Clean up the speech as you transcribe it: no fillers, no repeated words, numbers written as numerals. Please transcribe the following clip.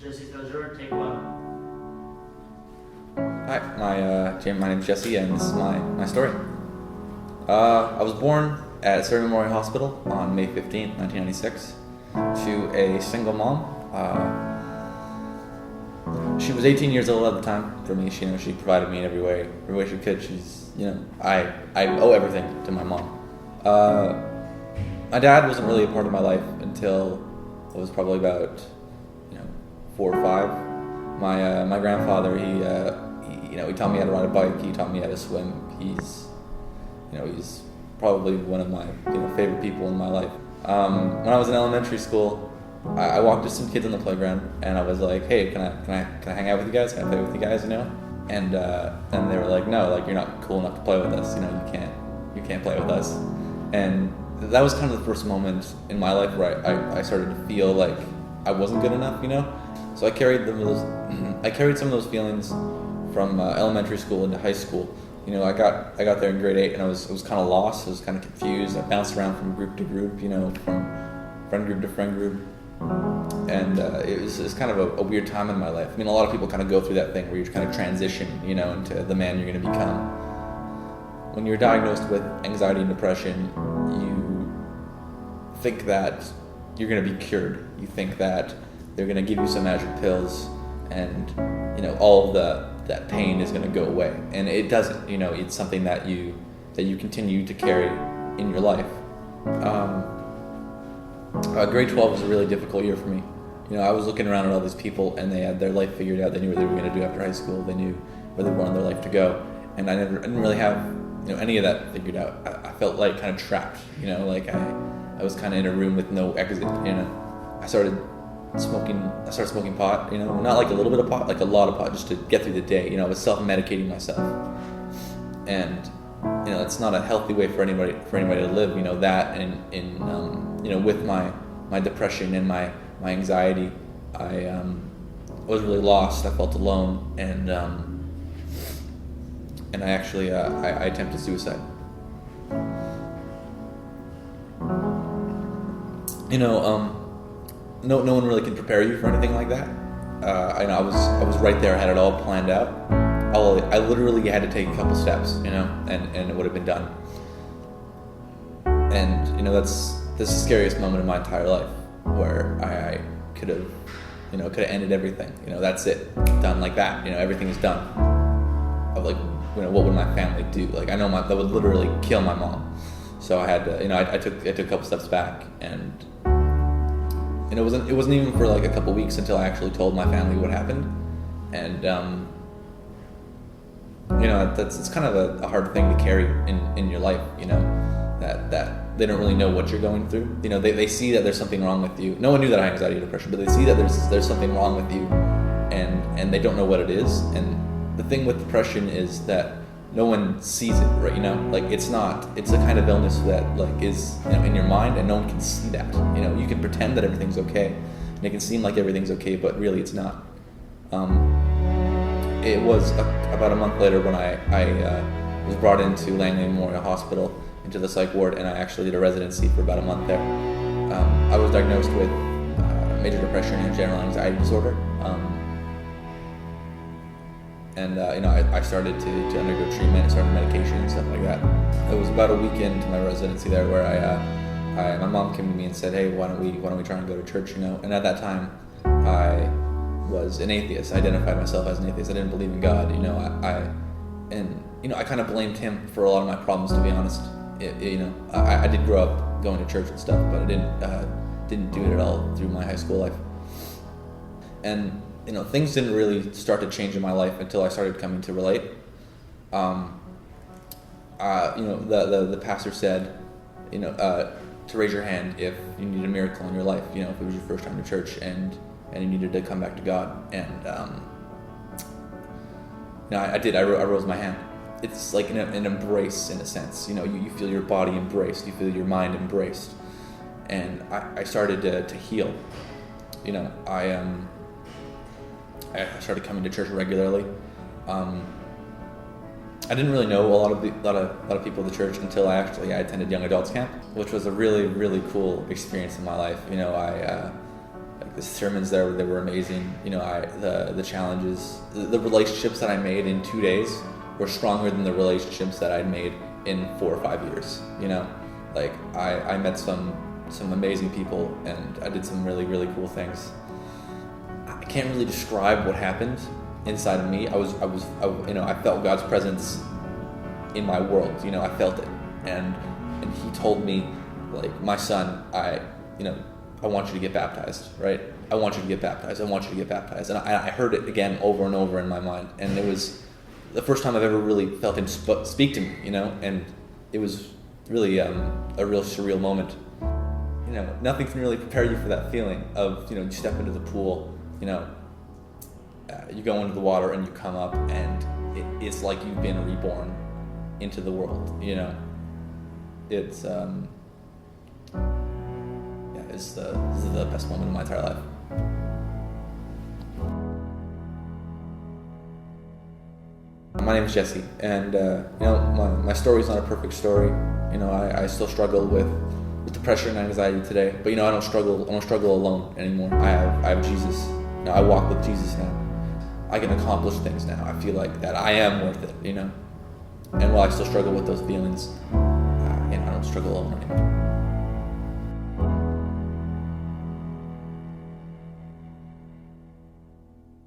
Jesse Tozer, take one. Hi, my name's Jesse, and this is my story. I was born at Surrey Memorial Hospital on May 15th, 1996, to a single mom. She was 18 years old at the time. For me, she provided me in every way she could. I owe everything to my mom. My dad wasn't really a part of my life until I was probably about 4 or 5. My grandfather, he taught me how to ride a bike. He taught me how to swim. He's probably one of my favorite people in my life. When I was in elementary school, I walked to some kids on the playground and I was like, "Hey, can I hang out with you guys? Can I play with you guys?" And they were like, "No, you're not cool enough to play with us. You can't play with us." And that was kind of the first moment in my life where I started to feel like I wasn't good enough. So I carried some of those feelings from elementary school into high school. I got there in grade 8 and I was kind of lost. I was kind of confused. I bounced around from group to group, from friend group to friend group. And it was kind of a weird time in my life. A lot of people kind of go through that thing where you kind of transition, into the man you're going to become. When you're diagnosed with anxiety and depression, you think that you're going to be cured. You think that they're going to give you some magic pills and, all of that pain is going to go away. And it doesn't. It's something that you continue to carry in your life. Grade 12 was a really difficult year for me. I was looking around at all these people and they had their life figured out. They knew what they were going to do after high school. They knew where they wanted their life to go. And I didn't really have, any of that figured out. I felt like kind of trapped, I was kind of in a room with no exit, I started smoking pot, not like a little bit of pot, like a lot of pot just to get through the day. I was self-medicating myself. And, it's not a healthy way for anybody to live, that and with my depression and my anxiety, I was really lost. I felt alone, and I actually I attempted suicide. No one really can prepare you for anything like that. I was right there. I had it all planned out. I literally had to take a couple steps, and it would have been done. And this is the scariest moment of my entire life, where I could have ended everything. That's it, done like that. Everything is done. Of what would my family do? I know that would literally kill my mom. So I had to, I took a couple steps back, and it wasn't even for a couple weeks until I actually told my family what happened. And it's kind of a hard thing to carry in your life. That they don't really know what you're going through. They see that there's something wrong with you. No one knew that I had anxiety or depression, but they see that there's something wrong with you, and they don't know what it is. And the thing with depression is that no one sees it, right? It's a kind of illness that is in your mind, and no one can see that. You can pretend that everything's okay, and it can seem like everything's okay, but really it's not. It was about a month later when I was brought into Langley Memorial Hospital, into the psych ward, and I actually did a residency for about a month there. I was diagnosed with major depression and general anxiety disorder. I started to undergo treatment, started medication and stuff like that. It was about a week into my residency there where my mom came to me and said, "Hey, why don't we try and go to church?" And at that time, I was an atheist. I identified myself as an atheist. I didn't believe in God. I kind of blamed him for a lot of my problems, to be honest. I did grow up going to church and stuff, but I didn't do it at all through my high school life. And things didn't really start to change in my life until I started coming to Relate. The pastor said, to raise your hand if you need a miracle in your life. If it was your first time to church and you needed to come back to God. And I did. I rose my hand. It's like an embrace in a sense. You feel your body embraced. You feel your mind embraced. And I started to heal. I started coming to church regularly. I didn't really know a lot of people at the church until I attended young adults camp, which was a really, really cool experience in my life. Like the sermons there, they were amazing. You know, the challenges, the relationships that I made in 2 days were stronger than the relationships that I'd made in 4 or 5 years. You know, like I met some amazing people, and I did some really, really cool things. I can't really describe what happened inside of me. I felt God's presence in my world. You know, I felt it, and He told me, like, my son, I want you to get baptized, right? I want you to get baptized. I want you to get baptized. And I heard it again over and over in my mind, and it was the first time I've ever really felt Him speak to me. You know, and it was really a real surreal moment. You know, nothing can really prepare you for that feeling of, you know, you step into the pool, you know, you go into the water and you come up, and it's like you've been reborn into the world. You know, it's this is the best moment of my entire life. My name is Jesse, and you know, my story's not a perfect story. You know, I still struggle with depression and anxiety today, but you know, I don't struggle alone anymore. I have Jesus. You know, I walk with Jesus now. I can accomplish things now. I feel like that I am worth it. You know, and while I still struggle with those feelings, you know, I don't struggle alone anymore.